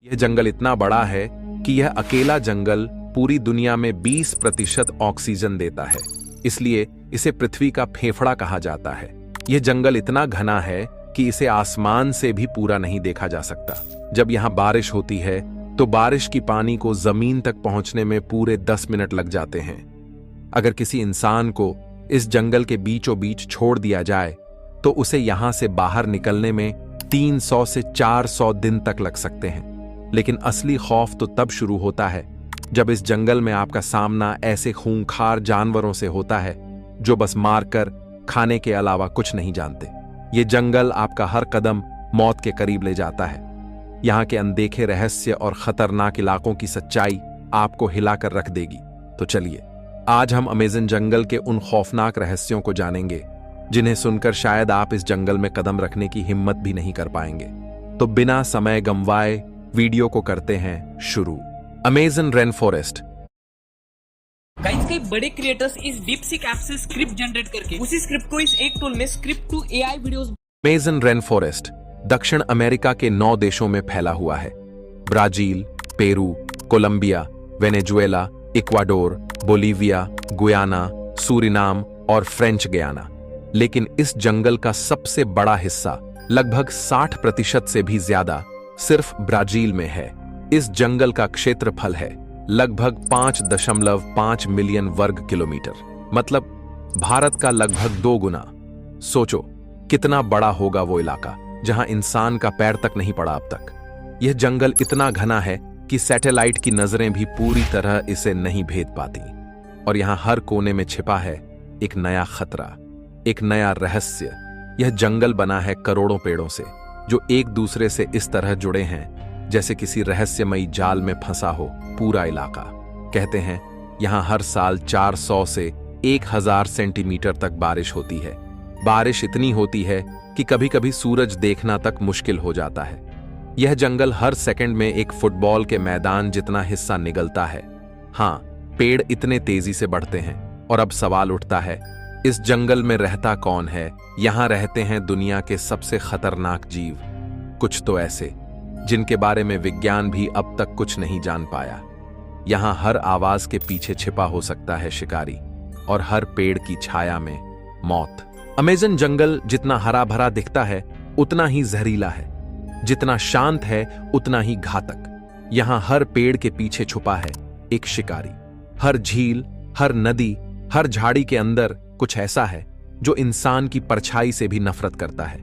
यह जंगल इतना बड़ा है कि यह अकेला जंगल पूरी दुनिया में 20% ऑक्सीजन देता है। इसलिए इसे पृथ्वी का फेफड़ा कहा जाता है। यह जंगल इतना घना है कि इसे आसमान से भी पूरा नहीं देखा जा सकता। जब यहाँ बारिश होती है तो बारिश की पानी को जमीन तक पहुंचने में पूरे 10 मिनट लग जाते हैं। अगर किसी इंसान को इस जंगल के बीचों बीच छोड़ दिया जाए तो उसे यहां से बाहर निकलने में 300 से 400 दिन तक लग सकते हैं। लेकिन असली खौफ तो तब शुरू होता है जब इस जंगल में आपका सामना ऐसे खूंखार जानवरों से होता है जो बस मारकर खाने के अलावा कुछ नहीं जानते। ये जंगल आपका हर कदम मौत के करीब ले जाता है। यहाँ के अनदेखे रहस्य और खतरनाक इलाकों की सच्चाई आपको हिलाकर रख देगी। तो चलिए, आज हम अमेज़न जंगल के उन खौफनाक रहस्यों को जानेंगे जिन्हें सुनकर शायद आप इस जंगल में कदम रखने की हिम्मत भी नहीं कर पाएंगे। तो बिना समय गंवाए वीडियो को करते हैं शुरू। Amazon rain forest. गाइस, कई बड़े क्रिएटर्स इस डीपसीक ऐप से स्क्रिप्ट जनरेट करके उसी स्क्रिप्ट को इस एक टूल में script to AI videos. Amazon rainforest दक्षिण अमेरिका के 9 देशों में फैला हुआ है। Brazil, Peru, Colombia, Venezuela, Ecuador, Bolivia, Guyana, Suriname और फ्रेंच गयाना। लेकिन इस जंगल का सबसे बड़ा हिस्सा, लगभग 60% से भी ज्यादा, सिर्फ ब्राजील में है। इस जंगल का क्षेत्रफल है लगभग 5.5 मिलियन वर्ग किलोमीटर, मतलब भारत का लगभग 2 गुना। सोचो कितना बड़ा होगा वो इलाका जहां इंसान का पैर तक नहीं पड़ा अब तक। यह जंगल इतना घना है कि सैटेलाइट की नजरें भी पूरी तरह इसे नहीं भेद पाती। और यहां हर कोने में छिपा है एक नया खतरा, एक नया रहस्य। यह जंगल बना है करोड़ों पेड़ों से जो एक दूसरे से इस तरह जुड़े हैं जैसे किसी रहस्यमयी जाल में फंसा हो पूरा इलाका। कहते हैं यहां हर साल 400 से 1000 सेंटीमीटर तक बारिश होती है। बारिश इतनी होती है कि कभी-कभी सूरज देखना तक मुश्किल हो जाता है। यह जंगल हर सेकंड में एक फुटबॉल के मैदान जितना हिस्सा निगलता है। हां, पेड़ इतने तेजी से बढ़ते हैं। और अब सवाल उठता है, इस जंगल में रहता कौन है? यहां रहते हैं दुनिया के सबसे खतरनाक जीव, कुछ तो ऐसे जिनके बारे में विज्ञान भी अब तक कुछ नहीं जान पाया। यहां हर आवाज के पीछे छिपा हो सकता है शिकारी, और हर पेड़ की छाया में मौत। अमेज़न जंगल जितना हरा भरा दिखता है उतना ही जहरीला है, जितना शांत है उतना ही घातक। यहां हर पेड़ के पीछे छुपा है एक शिकारी। हर झील, हर नदी, हर झाड़ी के अंदर कुछ ऐसा है जो इंसान की परछाई से भी नफरत करता है।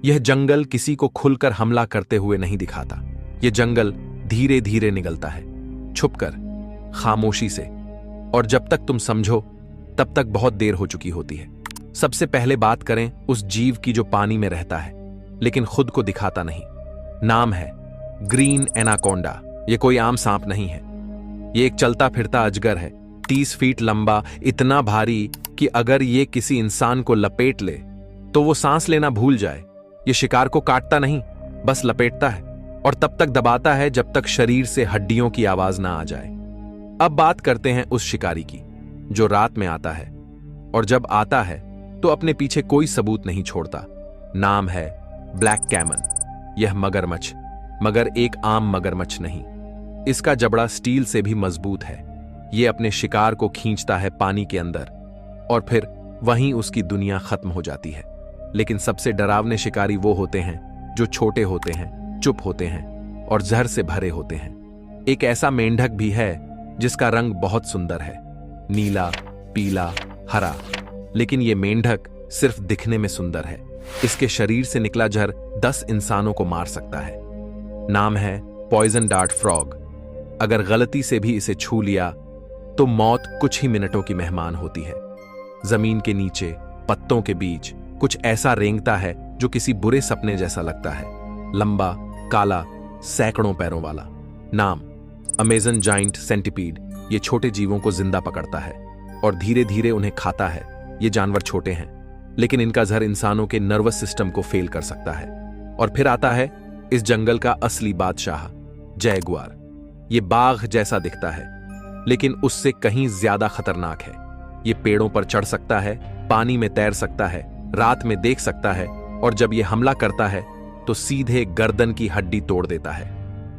यह जंगल किसी को खुलकर हमला करते हुए नहीं दिखाता। यह जंगल धीरे धीरे निगलता है, छुपकर, खामोशी से। और जब तक तुम समझो तब तक बहुत देर हो चुकी होती है। सबसे पहले बात करें उस जीव की जो पानी में रहता है लेकिन खुद को दिखाता नहीं। नाम है ग्रीन एनाकोंडा। यह कोई आम सांप नहीं है। यह एक चलता फिरता अजगर है, 30 फीट लंबा, इतना भारी कि अगर ये किसी इंसान को लपेट ले तो वो सांस लेना भूल जाए। ये शिकार को काटता नहीं, बस लपेटता है और तब तक दबाता है जब तक शरीर से हड्डियों की आवाज ना आ जाए। अब बात करते हैं उस शिकारी की जो रात में आता है, और जब आता है तो अपने पीछे कोई सबूत नहीं छोड़ता। नाम है ब्लैक कैमन। यह मगरमच्छ, मगर एक आम मगरमच्छ नहीं। इसका जबड़ा स्टील से भी मजबूत है। यह अपने शिकार को खींचता है पानी के अंदर और फिर वहीं उसकी दुनिया खत्म हो जाती है। लेकिन सबसे डरावने शिकारी वो होते हैं जो छोटे होते हैं, चुप होते हैं और जहर से भरे होते हैं। एक ऐसा मेंढक भी है जिसका रंग बहुत सुंदर है, नीला, पीला, हरा। लेकिन ये मेंढक सिर्फ दिखने में सुंदर है। इसके शरीर से निकला जहर 10 इंसानों को मार सकता है। नाम है पॉइजन डार्ट फ्रॉग। अगर गलती से भी इसे छू लिया तो मौत कुछ ही मिनटों की मेहमान होती है। जमीन के नीचे, पत्तों के बीच कुछ ऐसा रेंगता है जो किसी बुरे सपने जैसा लगता है। लंबा, काला, सैकड़ों पैरों वाला। नाम अमेज़न जाइंट सेंटिपीड। ये छोटे जीवों को जिंदा पकड़ता है और धीरे धीरे उन्हें खाता है। ये जानवर छोटे हैं लेकिन इनका जहर इंसानों के नर्वस सिस्टम को फेल कर सकता है। और फिर आता है इस जंगल का असली बादशाह, जैगुआर। ये बाघ जैसा दिखता है लेकिन उससे कहीं ज्यादा खतरनाक है। ये पेड़ों पर चढ़ सकता है, पानी में तैर सकता है, रात में देख सकता है, और जब ये हमला करता है तो सीधे गर्दन की हड्डी तोड़ देता है।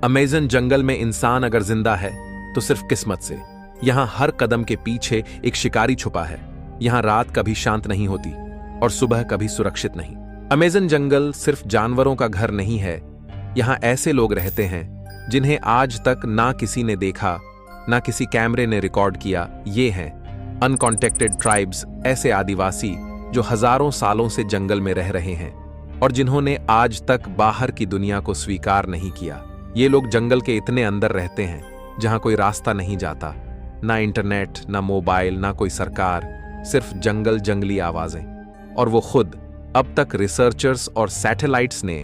अमेज़न जंगल में इंसान अगर जिंदा है तो सिर्फ किस्मत से। यहाँ हर कदम के पीछे एक शिकारी छुपा है। यहाँ रात कभी शांत नहीं होती और सुबह कभी सुरक्षित नहीं। अमेज़न जंगल सिर्फ जानवरों का घर नहीं है। यहाँ ऐसे लोग रहते हैं जिन्हें आज तक ना किसी ने देखा, ना किसी कैमरे ने रिकॉर्ड किया। ये हैं अनकॉन्टेक्टेड ट्राइब्स, ऐसे आदिवासी जो हजारों सालों से जंगल में रह रहे हैं और जिन्होंने आज तक बाहर की दुनिया को स्वीकार नहीं किया। ये लोग जंगल के इतने अंदर रहते हैं जहां कोई रास्ता नहीं जाता, ना इंटरनेट, ना मोबाइल, ना कोई सरकार, सिर्फ जंगल, जंगली आवाजें। और वो खुद। अब तक रिसर्चर्स और सैटेलाइट्स ने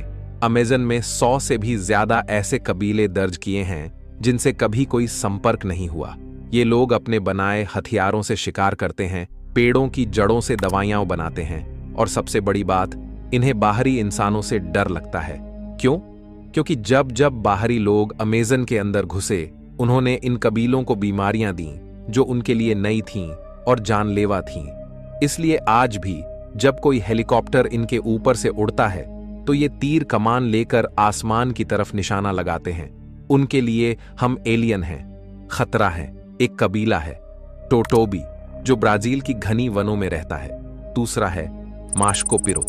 अमेज़न में 100 से भी ज्यादा ऐसे कबीले दर्ज किए हैं जिनसे कभी कोई संपर्क नहीं हुआ। ये लोग अपने बनाए हथियारों से शिकार करते हैं, पेड़ों की जड़ों से दवाइयां बनाते हैं और सबसे बड़ी बात, इन्हें बाहरी इंसानों से डर लगता है। क्यों? क्योंकि जब जब बाहरी लोग अमेज़न के अंदर घुसे, उन्होंने इन कबीलों को बीमारियां दी जो उनके लिए नई थीं और जानलेवा थीं। इसलिए आज भी जब कोई हेलीकॉप्टर इनके ऊपर से उड़ता है तो ये तीर कमान लेकर आसमान की तरफ निशाना लगाते हैं। उनके लिए हम एलियन हैं, खतरा है। एक कबीला है टोटोबी जो ब्राजील की घनी वनों में रहता है। दूसरा है माश्को पिरो,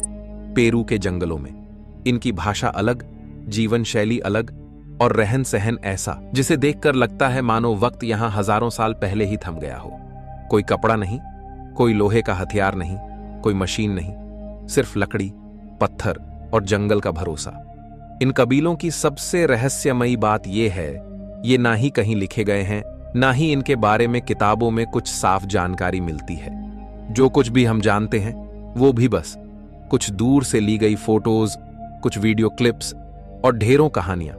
पेरू के जंगलों में। इनकी भाषा अलग, जीवन शैली अलग और रहन सहन ऐसा जिसे देखकर लगता है मानो वक्त यहां हजारों साल पहले ही थम गया हो। कोई कपड़ा नहीं, कोई लोहे का हथियार नहीं, कोई मशीन नहीं, सिर्फ लकड़ी, पत्थर और जंगल का भरोसा। इन कबीलों की सबसे रहस्यमयी बात यह है, ये ना ही कहीं लिखे गए हैं, ना ही इनके बारे में किताबों में कुछ साफ जानकारी मिलती है। जो कुछ भी हम जानते हैं वो भी बस कुछ दूर से ली गई फोटोज, कुछ वीडियो क्लिप्स और ढेरों कहानियां।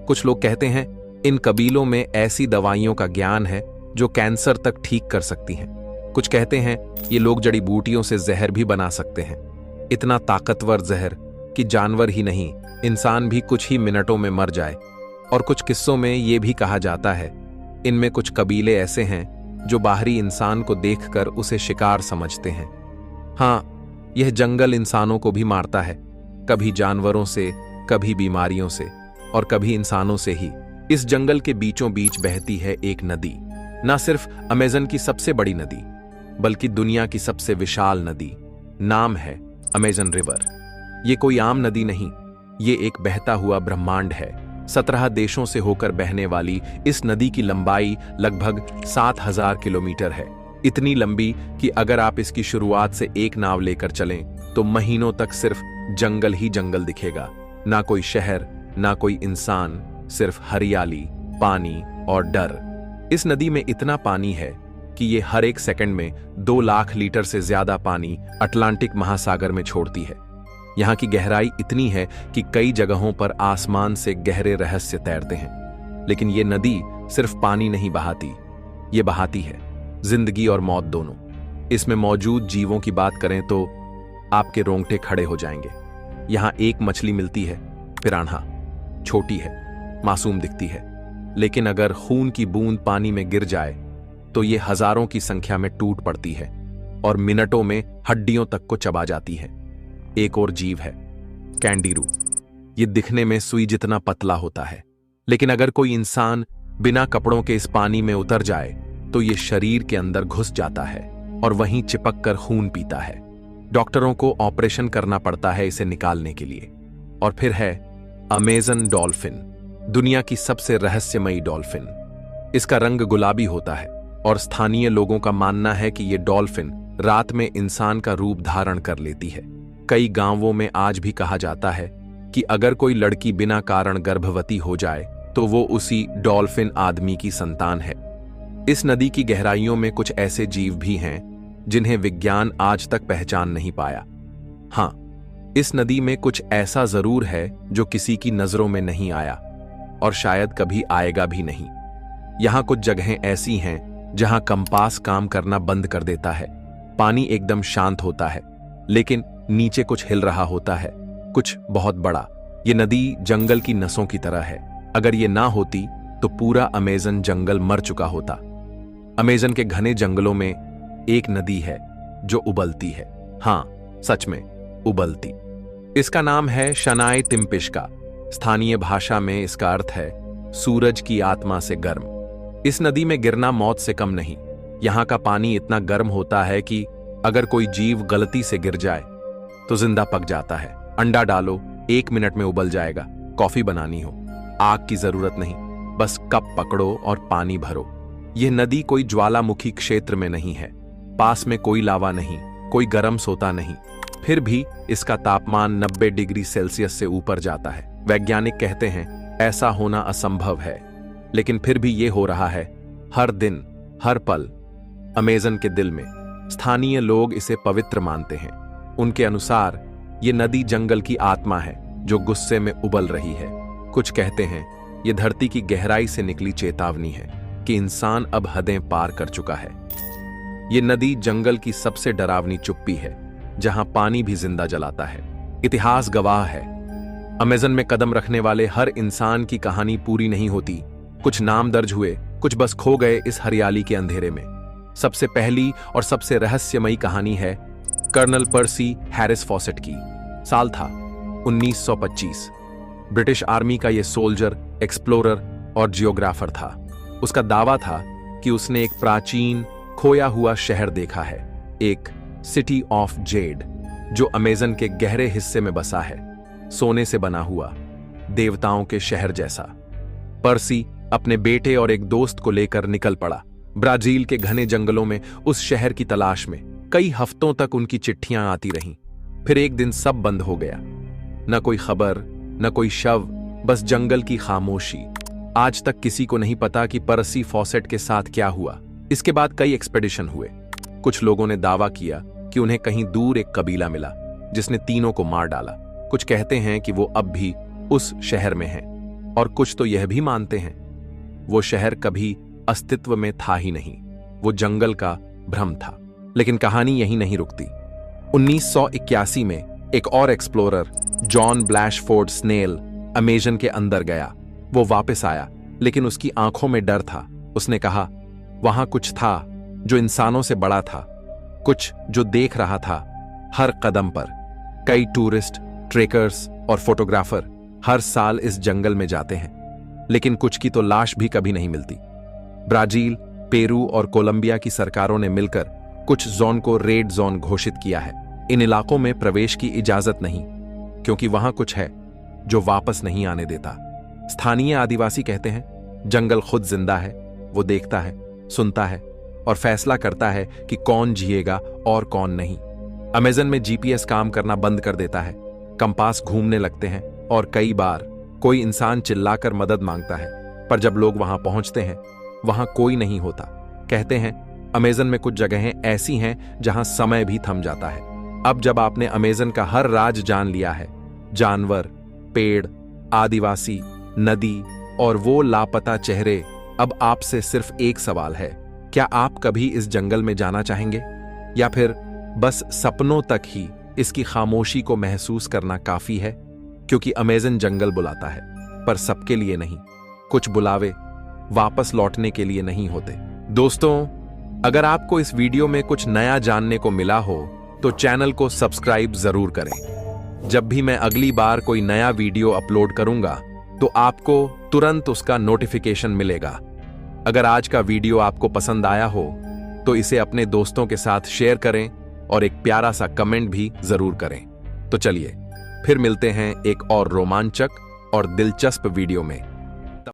कुछ लोग कहते हैं इन कबीलों में ऐसी दवाइयों का ज्ञान है जो कैंसर तक ठीक कर सकती हैं। कुछ कहते हैं ये लोग जड़ी बूटियों से जहर भी बना सकते हैं, इतना ताकतवर जहर कि जानवर ही नहीं, इंसान भी कुछ ही मिनटों में मर जाए। और कुछ किस्सों में यह भी कहा जाता है इनमें कुछ कबीले ऐसे हैं जो बाहरी इंसान को देखकर उसे शिकार समझते हैं। हाँ, यह जंगल इंसानों को भी मारता है, कभी जानवरों से, कभी बीमारियों से और कभी इंसानों से ही। इस जंगल के बीचों बीच बहती है एक नदी, ना सिर्फ अमेज़न की सबसे बड़ी नदी बल्कि दुनिया की सबसे विशाल नदी। नाम है अमेज़न रिवर। ये कोई आम नदी नहीं, ये एक बहता हुआ ब्रह्मांड है। 17 देशों से होकर बहने वाली इस नदी की लंबाई लगभग 7000 किलोमीटर है। इतनी लंबी कि अगर आप इसकी शुरुआत से एक नाव लेकर चलें तो महीनों तक सिर्फ जंगल ही जंगल दिखेगा। ना कोई शहर, ना कोई इंसान, सिर्फ हरियाली, पानी और डर। इस नदी में इतना पानी है कि ये हर एक सेकंड में 2 लाख लीटर से ज्यादा पानी अटलांटिक महासागर में छोड़ती है। यहाँ की गहराई इतनी है कि कई जगहों पर आसमान से गहरे रहस्य तैरते हैं। लेकिन ये नदी सिर्फ पानी नहीं बहाती, ये बहाती है जिंदगी और मौत दोनों। इसमें मौजूद जीवों की बात करें तो आपके रोंगटे खड़े हो जाएंगे। यहाँ एक मछली मिलती है, पिरान्हा। छोटी है, मासूम दिखती है, लेकिन अगर खून की बूंद पानी में गिर जाए तो ये हजारों की संख्या में टूट पड़ती है और मिनटों में हड्डियों तक को चबा जाती है। एक और जीव है कैंडीरू। ये दिखने में सुई जितना पतला होता है, लेकिन अगर कोई इंसान बिना कपड़ों के इस पानी में उतर जाए तो ये शरीर के अंदर घुस जाता है और वहीं चिपक कर खून पीता है। डॉक्टरों को ऑपरेशन करना पड़ता है इसे निकालने के लिए। और फिर है अमेज़न डॉल्फिन, दुनिया की सबसे रहस्यमयी डॉल्फिन। इसका रंग गुलाबी होता है और स्थानीय लोगों का मानना है कि यह डॉल्फिन रात में इंसान का रूप धारण कर लेती है। कई गांवों में आज भी कहा जाता है कि अगर कोई लड़की बिना कारण गर्भवती हो जाए तो वो उसी डॉल्फिन आदमी की संतान है। इस नदी की गहराइयों में कुछ ऐसे जीव भी हैं जिन्हें विज्ञान आज तक पहचान नहीं पाया। हां, इस नदी में कुछ ऐसा जरूर है जो किसी की नजरों में नहीं आया और शायद कभी आएगा भी नहीं। यहां कुछ जगहें ऐसी हैं जहां कंपास काम करना बंद कर देता है। पानी एकदम शांत होता है, लेकिन नीचे कुछ हिल रहा होता है, कुछ बहुत बड़ा। ये नदी जंगल की नसों की तरह है। अगर ये ना होती तो पूरा अमेज़न जंगल मर चुका होता। अमेज़न के घने जंगलों में एक नदी है जो उबलती है। हां, सच में उबलती। इसका नाम है शनाय तिम्पिश्का। स्थानीय भाषा में इसका अर्थ है सूरज की आत्मा से गर्म। इस नदी में गिरना मौत से कम नहीं। यहां का पानी इतना गर्म होता है कि अगर कोई जीव गलती से गिर जाए तो जिंदा पक जाता है। अंडा डालो, 1 मिनट में उबल जाएगा। कॉफी बनानी हो, आग की जरूरत नहीं, बस कप पकड़ो और पानी भरो। यह नदी कोई ज्वालामुखी क्षेत्र में नहीं है। पास में कोई लावा नहीं, कोई गर्म सोता नहीं। फिर भी इसका तापमान 90 डिग्री सेल्सियस से ऊपर जाता है। वैज्ञानिक कहते हैं ऐसा होना असंभव है, लेकिन फिर भी ये हो रहा है। हर दिन, हर पल। अमेज़न के दिल में स्थानीय लोग इसे पवित्र मानते हैं। उनके अनुसार ये नदी जंगल की आत्मा है जो गुस्से में उबल रही है। कुछ कहते हैं ये धरती की गहराई से निकली चेतावनी है कि इंसान अब हदें पार कर चुका है। ये नदी जंगल की सबसे डरावनी चुप्पी है, जहां पानी भी जिंदा जलाता है। इतिहास गवाह है, अमेज़न में कदम रखने वाले हर इंसान की कहानी पूरी नहीं होती। कुछ नाम दर्ज हुए, कुछ बस खो गए इस हरियाली के अंधेरे में। सबसे पहली और सबसे रहस्यमयी कहानी है कर्नल पर्सी हैरिस फॉसेट की। साल था 1925। ब्रिटिश आर्मी का यह सोल्जर, एक्सप्लोरर और जियोग्राफर था। उसका दावा था कि उसने एक प्राचीन खोया हुआ शहर देखा है, एक सिटी ऑफ जेड जो अमेज़न के गहरे हिस्से में बसा है, सोने से बना हुआ, देवताओं के शहर जैसा। पर्सी अपने बेटे और एक दोस्त को लेकर निकल पड़ा ब्राजील के घने जंगलों में उस शहर की तलाश में। कई हफ्तों तक उनकी चिट्ठियां आती रहीं। फिर एक दिन सब बंद हो गया। न कोई खबर, न कोई शव, बस जंगल की खामोशी। आज तक किसी को नहीं पता कि पर्सी फॉसेट के साथ क्या हुआ। इसके बाद कई एक्सपेडिशन हुए। कुछ लोगों ने दावा किया कि उन्हें कहीं दूर एक कबीला मिला जिसने तीनों को मार डाला। कुछ कहते हैं कि वो अब भी उस शहर में हैं, और कुछ तो यह भी मानते हैं वो शहर कभी अस्तित्व में था ही नहीं, वो जंगल का भ्रम था। लेकिन कहानी यहीं नहीं रुकती। 1981 में एक और एक्सप्लोरर, जॉन ब्लैशफोर्ड स्नेल, अमेज़न के अंदर गया। वो वापस आया, लेकिन उसकी आंखों में डर था। उसने कहा वहां कुछ था जो इंसानों से बड़ा था, कुछ जो देख रहा था हर कदम पर। कई टूरिस्ट, ट्रेकर्स और फोटोग्राफर हर साल इस जंगल में जाते हैं, लेकिन कुछ की तो लाश भी कभी नहीं मिलती। ब्राजील, पेरू और कोलंबिया की सरकारों ने मिलकर कुछ जोन को रेड जोन घोषित किया है। इन इलाकों में प्रवेश की इजाजत नहीं, क्योंकि वहां कुछ है जो वापस नहीं आने देता। स्थानीय आदिवासी कहते हैं जंगल खुद जिंदा है, वो देखता है, सुनता है और फैसला करता है कि कौन जिएगा और कौन नहीं। अमेज़न में जीपीएस काम करना बंद कर देता है, कंपास घूमने लगते हैं और कई बार कोई इंसान चिल्लाकर मदद मांगता है, पर जब लोग वहां पहुंचते हैं वहां कोई नहीं होता। कहते हैं अमेज़न में कुछ जगहें ऐसी हैं जहां समय भी थम जाता है। अब जब आपने अमेज़न का हर राज जान लिया है, जानवर, पेड़, आदिवासी, नदी और वो लापता चेहरे, अब आपसे सिर्फ एक सवाल है, क्या आप कभी इस जंगल में जाना चाहेंगे, या फिर बस सपनों तक ही इसकी खामोशी को महसूस करना काफी है? क्योंकि अमेज़न जंगल बुलाता है, पर सबके लिए नहीं। कुछ बुलावे वापस लौटने के लिए नहीं होते। दोस्तों, अगर आपको इस वीडियो में कुछ नया जानने को मिला हो तो चैनल को सब्सक्राइब जरूर करें। जब भी मैं अगली बार कोई नया वीडियो अपलोड करूंगा तो आपको तुरंत उसका नोटिफिकेशन मिलेगा। अगर आज का वीडियो आपको पसंद आया हो तो इसे अपने दोस्तों के साथ शेयर करें और एक प्यारा सा कमेंट भी जरूर करें। तो चलिए फिर मिलते हैं एक और रोमांचक और दिलचस्प वीडियो में।